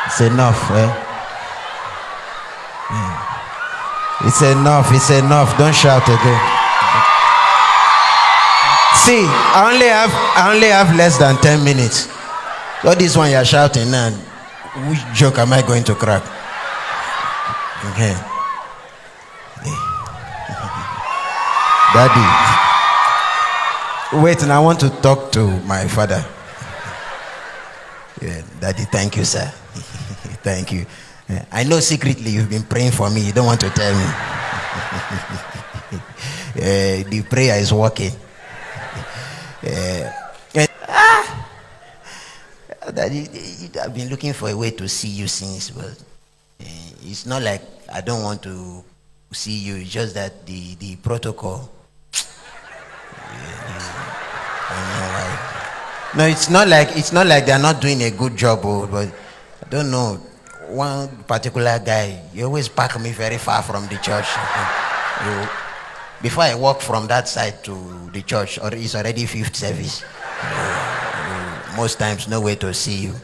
It's enough, eh? It's enough, it's enough. Don't shout again. See, I only have less than 10 minutes. So this one you're shouting now, which joke am I going to crack? Okay. Daddy. Wait, and I want to talk to my father. Yeah, Daddy, thank you, sir. Thank you. I know secretly you've been praying for me. You don't want to tell me. The prayer is working. Daddy, I've been looking for a way to see you since, but it's not like I don't want to see you. It's just that the protocol. No, it's not like they're not doing a good job, but I don't know. One particular guy, he always park me very far from the church. Before I walk from that side to the church, or it's already fifth service. Most times, no way to see you.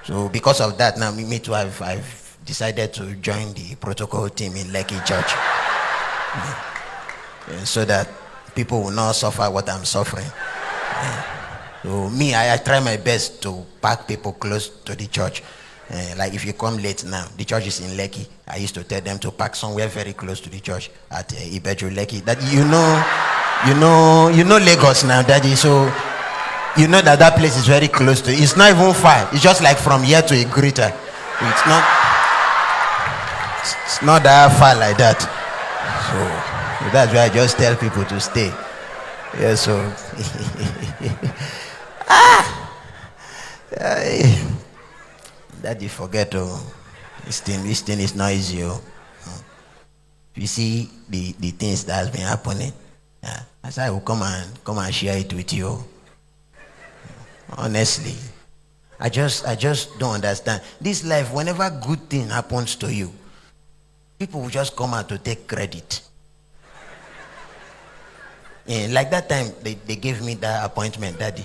So because of that, now me too, I've decided to join the protocol team in Lekki Church, so that people will not suffer what I'm suffering. So me, I try my best to park people close to the church. Like if you come late now, the church is in Lekki. I used to tell them to park somewhere very close to the church at Ibeju Lekki. That you know Lagos now, Daddy. So you know that place is very close to. It's not even far. It's just like from here to Igrita. It's not that far like that. So that's why I just tell people to stay. Yeah. So. Daddy, forget this thing is not easy. You see the things that has been happening. As I will come and share it with you. Honestly, I just don't understand this life. Whenever good thing happens to you, people will just come out to take credit. Like that time they gave me that appointment, Daddy.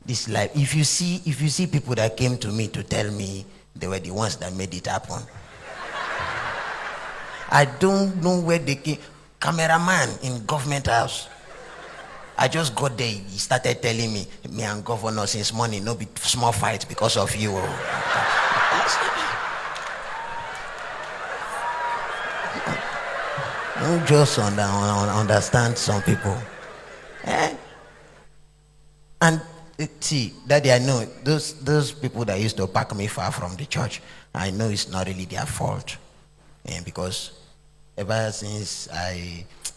This life, if you see people that came to me to tell me they were the ones that made it happen, I don't know where they came. Cameraman in government house, I just got there. He started telling me and governor since morning no be small fight because of you. Don't just understand some people. And see, Daddy, I know those people that used to park me far from the church, I know it's not really their fault. Because ever since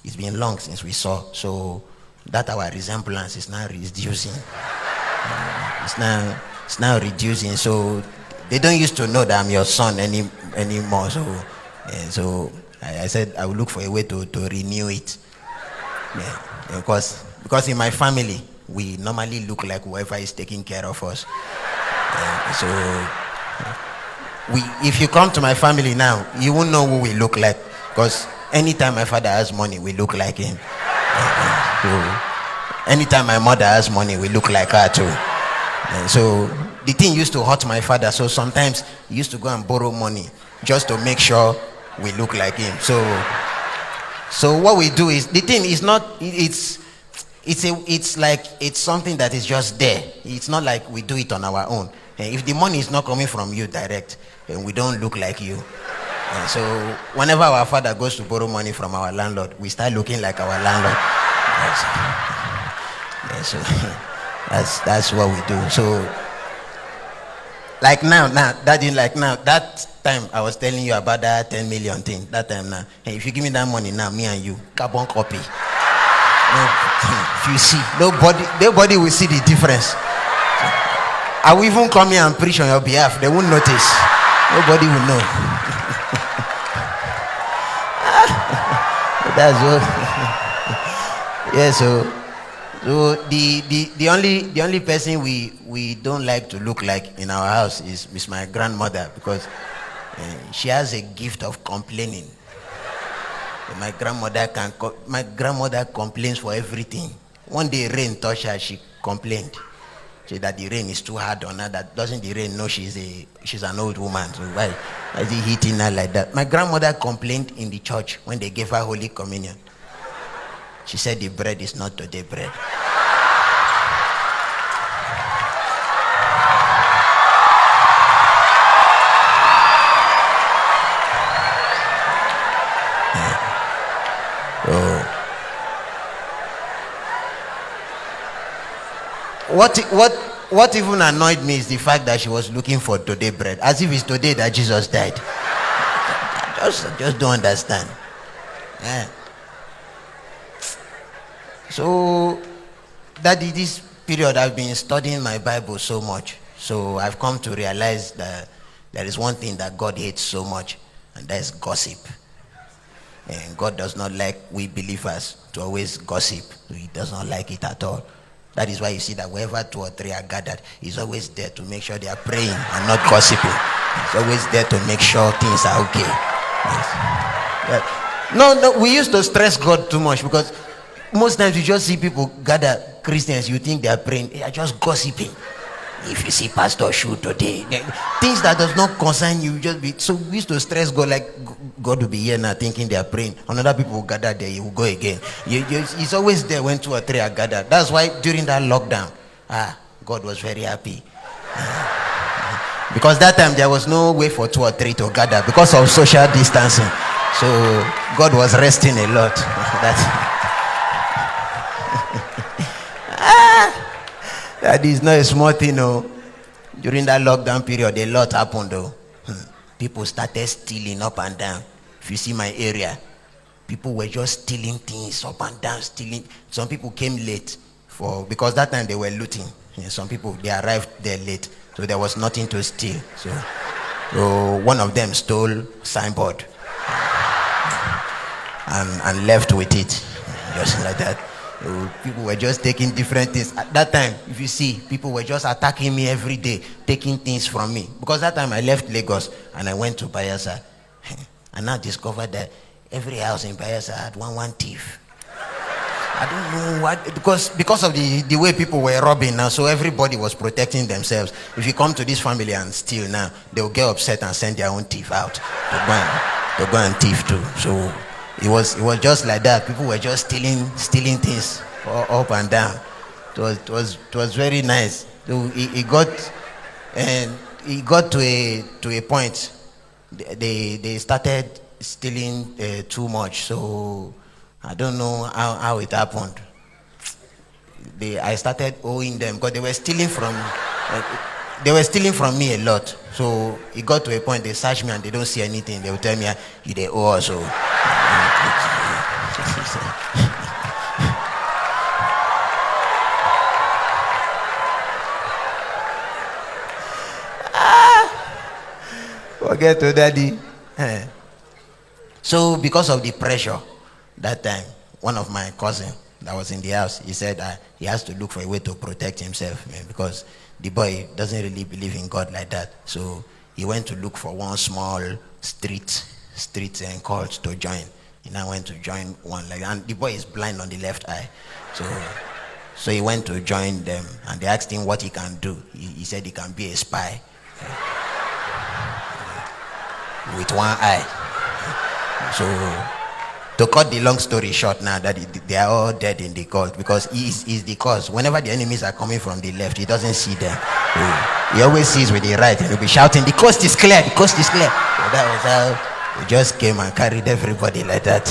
it's been long since we saw, so that our resemblance is now reducing. It's now reducing, so they don't used to know that I'm your son anymore. So I said I will look for a way to renew it. Because in my family we normally look like whoever is taking care of us. So if you come to my family now, you won't know who we look like, because anytime my father has money, we look like him. So anytime my mother has money, we look like her too. So the thing used to hurt my father, so sometimes he used to go and borrow money just to make sure we look like him. So what we do is, the thing is not, it's like it's something that is just there. It's not like we do it on our own. If the money is not coming from you direct, we don't look like you. So whenever our father goes to borrow money from our landlord, we start looking like our landlord. So that's what we do. So like now, Daddy, like now, that time I was telling you about that 10 million thing. That time now, if you give me that money now, me and you, carbon copy. If you see, nobody will see the difference. I will even come here and preach on your behalf. They won't notice. Nobody will know. That's what. Yeah. So the only person we don't like to look like in our house is my grandmother, because she has a gift of complaining. My grandmother complains for everything. One day rain touched her, she complained. Say that the rain is too hard on her. That doesn't the rain know she's an old woman? So why is he hitting her like that? My grandmother complained in the church when they gave her Holy Communion. She said the bread is not today bread. What even annoyed me is the fact that she was looking for today bread, as if it's today that Jesus died. Just don't understand. Yeah. So Daddy, this period I've been studying my Bible so much. So I've come to realize that there is one thing that God hates so much, and that's gossip. And God does not like we believers to always gossip. He does not like it at all. That is why you see that wherever 2 or 3 are gathered, he's always there to make sure they are praying and not gossiping. He's always there to make sure things are okay. Yes. Yeah. No, we used to stress God too much, because most times you just see people gather, Christians, you think they are praying, they are just gossiping. If you see Pastor Shu today, things that does not concern you, just be. So we used to stress God, like God will be here now thinking they are praying. Another people will gather there, he will go again. He's always there when 2 or 3 are gathered. That's why during that lockdown, God was very happy. Because that time there was no way for 2 or 3 to gather because of social distancing. So God was resting a lot. That is not a small thing, no. During that lockdown period, a lot happened, though. People started stealing up and down. If you see my area, people were just stealing things up and down, stealing. Some people came late because that time they were looting. Some people, they arrived there late, so there was nothing to steal. So one of them stole signboard and left with it, just like that. People were just taking different things. At that time, if you see, people were just attacking me every day, taking things from me. Because that time I left Lagos and I went to Bayelsa. And now discovered that every house in Bayelsa had one thief. I don't know what, because of the way people were robbing now, so everybody was protecting themselves. If you come to this family and steal now, they'll get upset and send their own thief out to go and thief too. So it was just like that. People were just stealing things up and down. It was very nice. So it got to a point. They started stealing too much. So I don't know how it happened. I started owing them because they were stealing from me a lot. So it got to a point they search me and they don't see anything. They will tell me, you they owe us. So forget to Daddy. So because of the pressure that time, one of my cousin that was in the house, he said he has to look for a way to protect himself, because the boy doesn't really believe in God like that. So he went to look for one small street and cult to join. He now went to join one, and the boy is blind on the left eye. So he went to join them, and they asked him what he can do. He said he can be a spy with one eye. So to cut the long story short, now that they are all dead in the cult, because he's the cause. Whenever the enemies are coming from the left, he doesn't see them. He always sees with the right, and he'll be shouting, "The coast is clear, the coast is clear." So that was how he just came and carried everybody like that.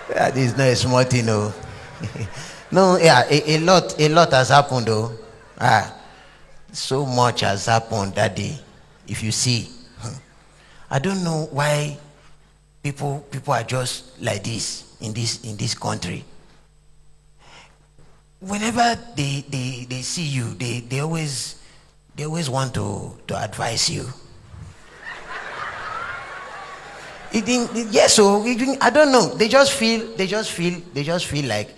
That is not a small thing, no. No, yeah, a lot has happened, though. So much has happened that day. If you see, I don't know why people are just like this in this country. Whenever they see you, they always want to advise you. I don't know. They just feel like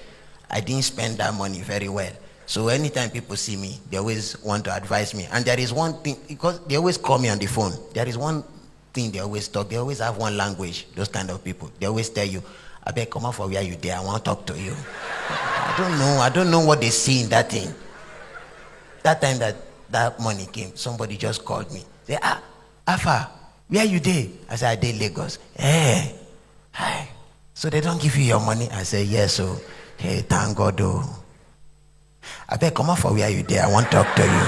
I didn't spend that money very well. So anytime people see me, they always want to advise me. And there is one thing, because they always call me on the phone. There is one thing they always talk. They always have one language. Those kind of people. They always tell you, "I beg, come out for where you there. I want to talk to you." I don't know what they see in that thing. That time that money came, somebody just called me. Say, Alpha, where you dey? I said, I dey Lagos. Hey, hi. So they don't give you your money? I said, yes. So, hey, thank God. Oh. I beg, come out for where you dey. I want to talk to you.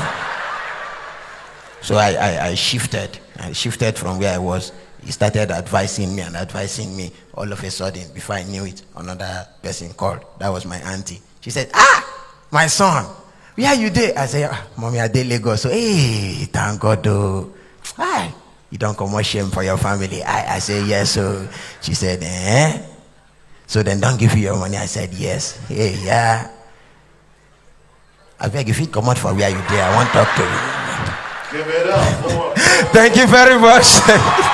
So I shifted. I shifted from where I was. He started advising me. All of a sudden, before I knew it, another person called. That was my auntie. She said, my son, where you dey? I said, Mommy, I dey Lagos. So, hey, thank God. Oh. Hi. You don't come more shame for your family. I said, yes. So she said, so then don't give you your money. I said, yes. Hey, yeah. I beg, if you come out for where you dey, I want to talk to you. Give it up. Thank you very much.